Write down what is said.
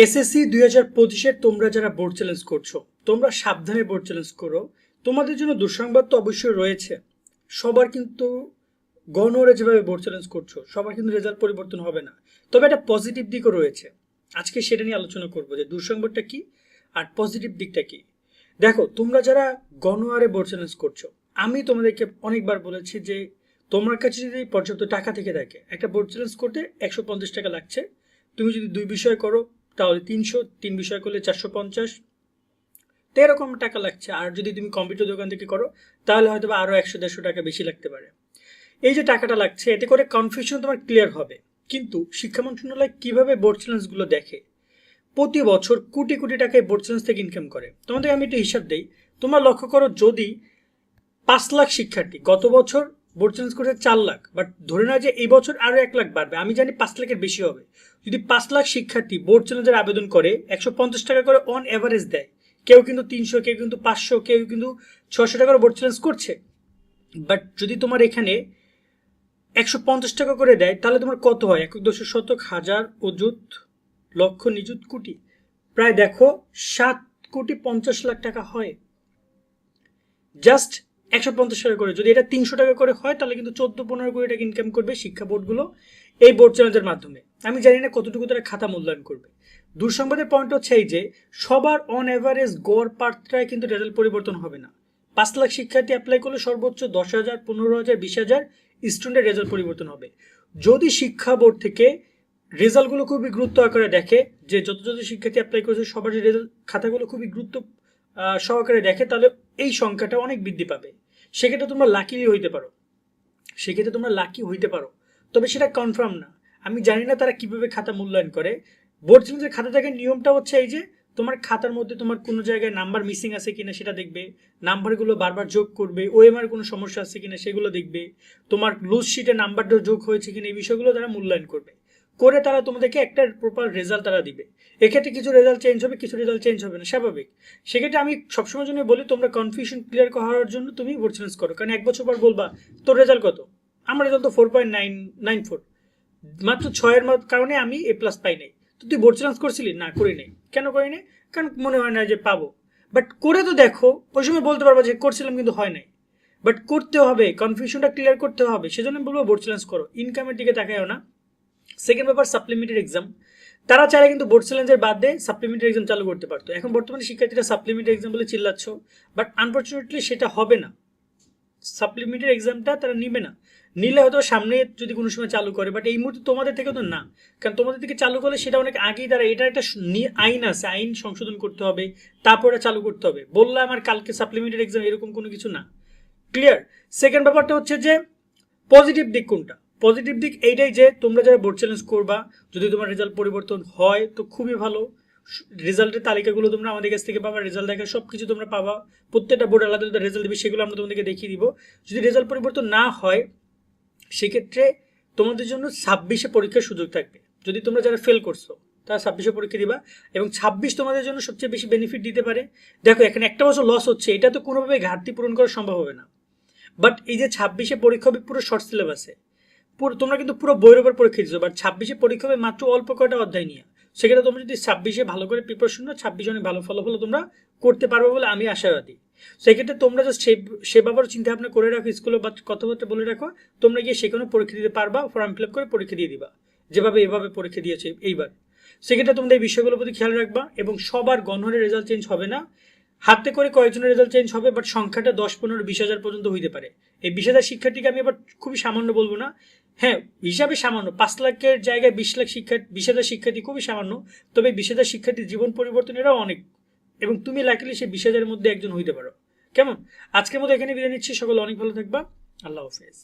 SSC 2025-এর তোমরা যারা board challenge করছো, তোমরা সাবধানে বোর্ড চ্যালেঞ্জ করো। তোমাদের জন্য দুঃসংবাদ তো অবশ্যই রয়েছে। সবার কিন্তু গণরে যেভাবে বোর্ড চ্যালেঞ্জ করছো, সবার কিন্তু রেজাল্ট পরিবর্তন হবে না। তবে একটা পজিটিভ দিকও রয়েছে। আজকে সেটা নিয়ে আলোচনা করবো যে দুঃসংবাদটা কি আর পজিটিভ দিকটা কি। দেখো, তোমরা যারা গণহারে বোর্ড চ্যালেঞ্জ করছো, আমি তোমাদেরকে অনেকবার বলেছি যে তোমার কাছে যদি পর্যাপ্ত টাকা থেকে থাকে, একটা বোর্ড চ্যালেঞ্জ করতে 150 টাকা লাগছে। তুমি যদি 2 বিষয় করো তাহলে 300, 3 বিষয় করলে 450, তো এরকম টাকা লাগছে। আর যদি তুমি কম্পিউটার দোকান থেকে করো তাহলে হয়তো বা আরও 100-150 টাকা বেশি লাগতে পারে। এই যে টাকাটা লাগছে, এতে করে কনফিউশন তোমার ক্লিয়ার হবে। কিন্তু শিক্ষা মন্ত্রণালয় কিভাবে বোর্ড চ্যালেঞ্জগুলো দেখে, প্রতি বছর কোটি কোটি টাকায় বোর্ড চ্যালেঞ্জ থেকে ইনকাম করে। তোমাদের আমি একটু হিসাব দিই। তোমরা লক্ষ্য করো, যদি 5 লাখ শিক্ষার্থী গত বছর বোর্ড চ্যালেঞ্জ করছে 4 লাখ, বাট ধরে না যে এই বছর আরো 1 লাখ বাড়বে, আমি জানি 5 লাখের বেশি হবে। যদি 5 লাখ শিক্ষার্থী বোর্ড চ্যালেঞ্জের আবেদন করে 150 টাকা করে অন এভারেজ দেয়, কেউ কিন্তু 300, কেউ কিন্তু 500, কেউ কিন্তু 600 টাকার বোর্ড চ্যালেঞ্জ করছে। বাট যদি তোমার এখানে 150 টাকা করে দেয়, তাহলে তোমার কত হয়? একক দশক শতক হাজার অযুত লক্ষ নিযুত কোটি, প্রায় দেখো 7,50,00,000 টাকা হয় জাস্ট 150 টাকা করে। যদি এটা 300 টাকা করে হয়, তাহলে কিন্তু 14-15 কোটি টাকা ইনকাম করবে শিক্ষা বোর্ডগুলো এই বোর্ড চ্যালেঞ্জের মাধ্যমে। আমি জানি না কতটুকু তারা খাতা মূল্যায়ন করবে। দুঃসংবাদের পয়েন্ট হচ্ছে এই যে সবার অন এভারেজ গড় পাত্রায় কিন্তু রেজাল্ট পরিবর্তন হবে না। 5 লাখ শিক্ষার্থী অ্যাপ্লাই করলে সর্বোচ্চ 10,000, 15,000, 20,000 স্টুডেন্টের রেজাল্ট পরিবর্তন হবে। যদি শিক্ষা বোর্ড থেকে রেজাল্টগুলো খুবই গুরুত্ব আকারে দেখে, যে যত শিক্ষার্থী অ্যাপ্লাই করেছে সবার যে রেজাল্ট খাতাগুলো খুবই গুরুত্ব সহকারে দেখে, তাহলে এই সংখ্যাটা অনেক বৃদ্ধি পাবে। সেক্ষেত্রে তোমরা লাকি হইতে পারো, তবে সেটা কনফার্ম না। আমি জানি না তারা কিভাবে খাতা মূল্যায়ন করে। বোর্ড চ্যালেঞ্জের খাতা দেখার নিয়মটা হচ্ছে এই যে তোমার খাতার মধ্যে তোমার কোনো জায়গায় নাম্বার মিসিং আছে কিনা সেটা দেখবে, নাম্বারগুলো বারবার যোগ করবে, ওএমআর কোনো সমস্যা আছে কিনা সেগুলো দেখবে, তোমার লুজ শিটে নাম্বারটা যোগ হয়েছে কিনা, এই বিষয়গুলো তারা মূল্যায়ন করবে। করে তারা তোমাদেরকে একটা প্রপার রেজাল্ট তারা দিবে। এক্ষেত্রে কিছু রেজাল্ট চেঞ্জ হবে, কিছু রেজাল্ট চেঞ্জ হবে না, স্বাভাবিক। সেক্ষেত্রে আমি সবসময় জন্য বলি, তোমরা কনফিউশন ক্লিয়ার করার জন্য তুমি বোর্ড চ্যালেঞ্জ করো। কারণ 1 বছর পর বলবা তোর রেজাল্ট কত, আমার রেজাল্ট তো 4.994, মাত্র 6-এর কারণে আমি A+ পাই নাই। তো তুই বোর্ড চ্যালেঞ্জ করছিলি? না, করি নাই। কেন করি নাই? কারণ মনে হয় না যে পাবো। বাট করে তো দেখো, ওই সময় বলতে পারবো যে করছিলাম কিন্তু হয় নাই। বাট করতে হবে, কনফিউশনটা ক্লিয়ার করতে হবে। সেজন্য আমি বলবো বোর্ড চ্যালেঞ্জ করো, ইনকামের দিকে তাকায়ও না। সেকেন্ড ব্যাপার, সাপ্লিমেন্টারি এক্সাম। তারা চাইলে কিন্তু বোর্ড চ্যালেঞ্জের বাদ দিয়ে সাপ্লিমেন্টারি এক্সাম চালু করতে পারতো। এখন বর্তমানে শিক্ষার্থীরা সাপ্লিমেন্টারি এক্সাম বলে চিল্লাচ্ছ, বাট আনফর্চুনেটলি সেটা হবে না। সাপ্লিমেন্টারি এক্সামটা তারা নিবে না। নিলে হয়তো সামনে যদি কোনো সময় চালু করে, বাট এই মুহূর্তে তোমাদের থেকে তো না। কারণ তোমাদের থেকে চালু করলে সেটা অনেক আগেই তারা, এটা একটা আইন আছে, আইন সংশোধন করতে হবে, তারপরে চালু করতে হবে। বললে আমার কালকে সাপ্লিমেন্টারি এক্সাম, এরকম কোনো কিছু না। ক্লিয়ার? সেকেন্ড ব্যাপারটা হচ্ছে যে পজিটিভ দিক কোনটা? পজিটিভ দিক এইটাই যে তোমরা যারা বোর্ড চ্যালেঞ্জ করবা, যদি তোমার রেজাল্ট পরিবর্তন হয় তো খুবই ভালো। রেজাল্টের তালিকাগুলো তোমরা আমাদের কাছ থেকে পাবা, রেজাল্ট দেখা সব কিছু তোমরা পাবা। প্রত্যেকটা বোর্ড আলাদা আলাদা রেজাল্ট দেবে, সেগুলো আমরা তোমাদেরকে দেখিয়ে দিব। যদি রেজাল্ট পরিবর্তন না হয়, সেক্ষেত্রে তোমাদের জন্য 26-এ পরীক্ষার সুযোগ থাকবে। যদি তোমরা যারা ফেল করছো তারা 26-এ পরীক্ষা দিবা, এবং 26 তোমাদের জন্য সবচেয়ে বেশি বেনিফিট দিতে পারে। দেখো, এখানে একটা বছর লস হচ্ছে, এটা তো কোনোভাবে ঘাটতি পূরণ করা সম্ভব হবে না। বাট এই যে 26-এ পরীক্ষা হবে পুরো শর্ট সিলেবাসে, তোমরা কিন্তু পুরো বইয়ের উপর পরীক্ষা দিচ্ছ, বাট 26-এ পরীক্ষা হবে মাত্র অল্প কয়টা অধ্যায় নিয়ে। সেক্ষেত্রে তোমরা যদি 26-এ ভালো করে প্রিপারেশন নাও, 26 অনেক ভালো ফলাফল তোমরা করতে পারবে বলে আমি আশাবাদী। সেক্ষেত্রে তোমরা জাস্ট সে ব্যাপারে চিন্তা ভাবনা করে রাখো, স্কুলে বা কথাবার্তা বলে রাখো, তোমরা গিয়ে সেখানে পরীক্ষা দিতে পারবা, ফর্ম ফিল আপ করে পরীক্ষা দিয়ে দিবা, যেভাবে এভাবে পরীক্ষা দিয়েছে এইবার। সেক্ষেত্রে তোমরা এই বিষয়গুলোর প্রতি খেয়াল রাখবা, এবং সবার গণহারে রেজাল্ট চেঞ্জ হবে না। হাতে করে কয়েকজনের রেজাল্ট চেঞ্জ হবে, বাট সংখ্যাটা 10, 15, 20,000 পর্যন্ত হইতে পারে। এই 20,000 শিক্ষার্থীকে আমি আবার খুবই সামান্য বলবো না, হ্যাঁ হিসাবে সামান্য। 5 লাখের জায়গায় 20,000 শিক্ষার্থী খুবই সামান্য, তবে 20,000 শিক্ষার্থীর জীবন পরিবর্তন এরাও অনেক, এবং তুমি লাকিলি সেই 20,000-এর মধ্যে একজন হইতে পারো। কেমন? আজকের মতো এখানে বিদায় নিচ্ছি। সকলে অনেক ভালো থাকবা। আল্লাহ হাফেজ।